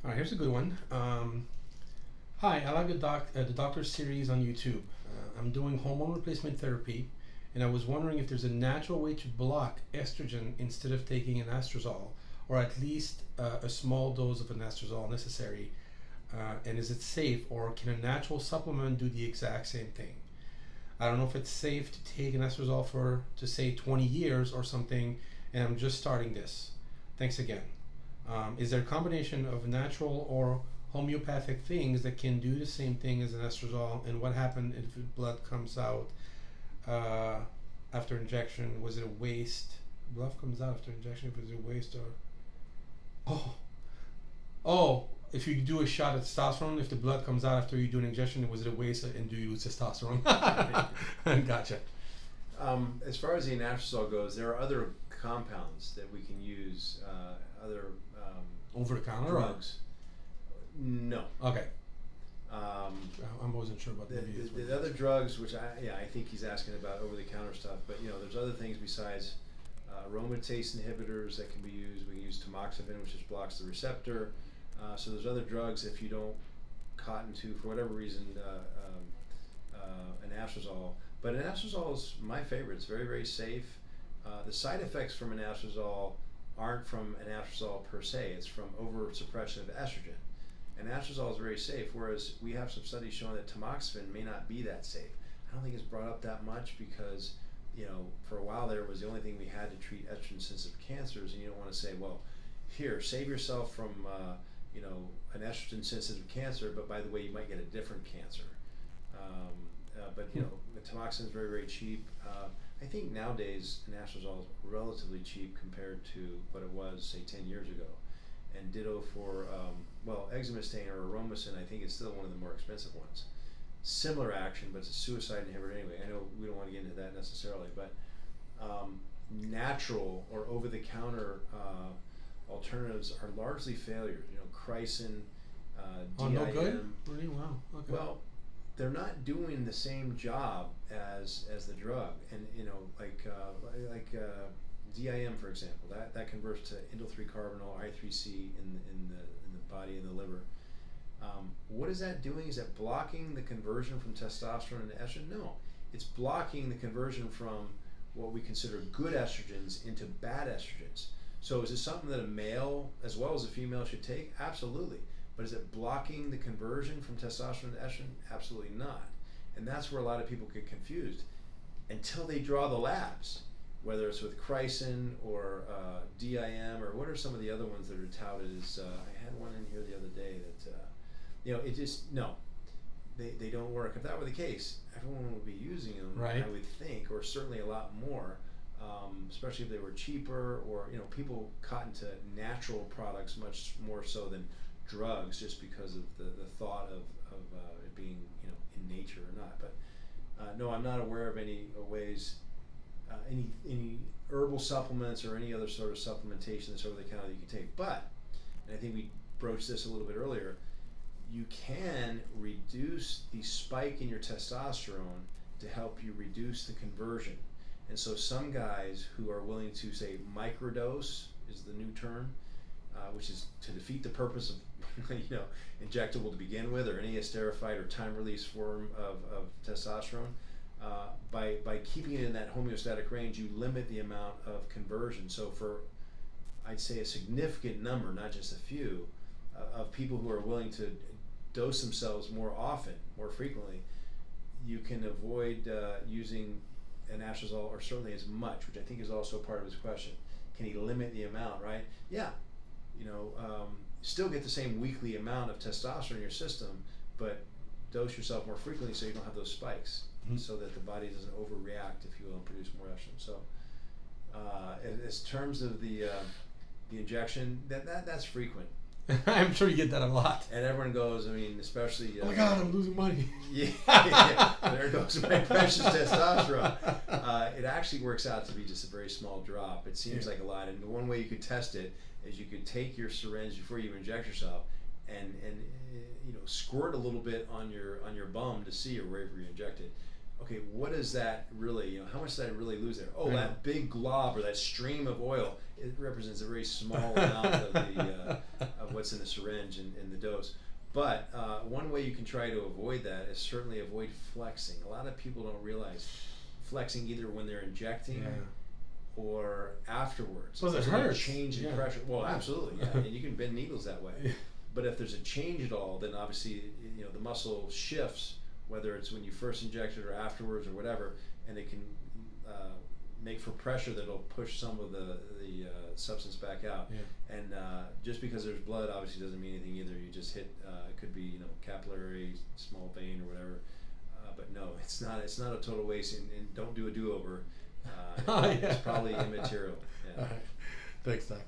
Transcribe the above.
All right, here's a good one. Hi, I like the Doctor series on YouTube. I'm doing hormone replacement therapy, and I was wondering if there's a natural way to block estrogen instead of taking an anastrozole, or at least a small dose of anastrozole necessary. And is it safe, or can a natural supplement do the exact same thing? I don't know if it's safe to take anastrozole for, to say, 20 years or something, and I'm just starting this. Thanks again. Is there a combination of natural or homeopathic things that can do the same thing as an estradiol? And what happened if the blood comes out uh, after injection? Was it a waste? Blood comes out after injection. Was it a waste or oh oh? If you do a shot of testosterone, if the blood comes out after you do an injection, was it a waste and do you lose testosterone? Gotcha. As far as the anastrozole goes, there are other compounds that we can use, other Over the counter? drugs. No. Okay. I Um, wasn't sure about the, that. the other drugs, which I think he's asking about over-the-counter stuff, but there's other things besides aromatase inhibitors that can be used. We can use tamoxifen, which just blocks the receptor. So there's other drugs if you don't cotton to, for whatever reason, anastrozole. But anastrozole is my favorite. It's very, very safe. The side effects from anastrozole aren't from anastrozole per se. It's from over suppression of estrogen. Anastrozole is very safe, whereas we have some studies showing that tamoxifen may not be that safe. I don't think it's brought up that much because, for a while there it was the only thing we had to treat estrogen-sensitive cancers, and you don't want to say, well, here, save yourself from, an estrogen-sensitive cancer, but by the way, you might get a different cancer. But tamoxifen is very, very cheap. I think nowadays anastrozole is relatively cheap compared to what it was, say, 10 years ago. And ditto for, exemestane or aromacin, I think it's still one of the more expensive ones. Similar action, but it's a suicide inhibitor anyway. I know we don't want to get into that necessarily, but natural or over-the-counter alternatives are largely failures. Chrysin, Oh, DIM. no good? Really? Wow. Okay. Well, they're not doing the same job as the drug, and like DIM, for example, that converts to indole-3-carbinol I3C in the body and the liver. What is that doing? Is that blocking the conversion from testosterone into estrogen? No, it's blocking the conversion from what we consider good estrogens into bad estrogens. So is it something that a male as well as a female should take? Absolutely. But is it blocking the conversion from testosterone to estrogen? Absolutely not. And that's where a lot of people get confused until they draw the labs, whether it's with Chrysin or DIM or what are some of the other ones that are touted as, I had one in here the other day that, it just, no, they don't work. If that were the case, everyone would be using them, right. I would think, or certainly a lot more. Especially if they were cheaper, or people cotton to natural products much more so than drugs, just because of the thought of it being in nature or not. But no, I'm not aware of any ways, any herbal supplements or any other sort of supplementation that's over the counter that you can take. But, and I think we broached this a little bit earlier, you can reduce the spike in your testosterone to help you reduce the conversion. And so some guys who are willing to, say, microdose is the new term, which is to defeat the purpose of injectable to begin with, or any esterified or time-release form of testosterone. By keeping it in that homeostatic range, you limit the amount of conversion. So for, I'd say, a significant number, not just a few, of people who are willing to dose themselves more often, more frequently, you can avoid using anastrozole, or certainly as much, which I think is also part of his question. Can he limit the amount, right? Yeah. Still get the same weekly amount of testosterone in your system, but dose yourself more frequently so you don't have those spikes, so that the body doesn't overreact, if you will, and produce more estrogen. So, as terms of the injection, that's frequent. I'm sure you get that a lot. And everyone goes, I mean, especially. Oh my God, I'm losing money. Yeah, there goes my precious testosterone. It actually works out to be just a very small drop. It seems like a lot, and the one way you could test it is you could take your syringe before you inject yourself, and squirt a little bit on your bum to see, or wherever you inject it. okay, what is that really? You know, how much did I really lose there? Oh, I know. that big glob or that stream of oil, it represents a very small amount of the of what's in the syringe and the dose. But one way you can try to avoid that is certainly avoid flexing. A lot of people don't realize flexing either when they're injecting or afterwards. Well, it There's hurts. a change in pressure. Well, absolutely, yeah, and you can bend needles that way. But if there's a change at all, then obviously the muscle shifts, whether it's when you first inject it or afterwards or whatever, and it can make for pressure that'll push some of the substance back out. Yeah. And just because there's blood obviously doesn't mean anything either. You just hit it could be capillary, small vein or whatever. But no, it's not a total waste, and don't do a do-over. It's probably immaterial. Yeah. All right. Thanks, Doc.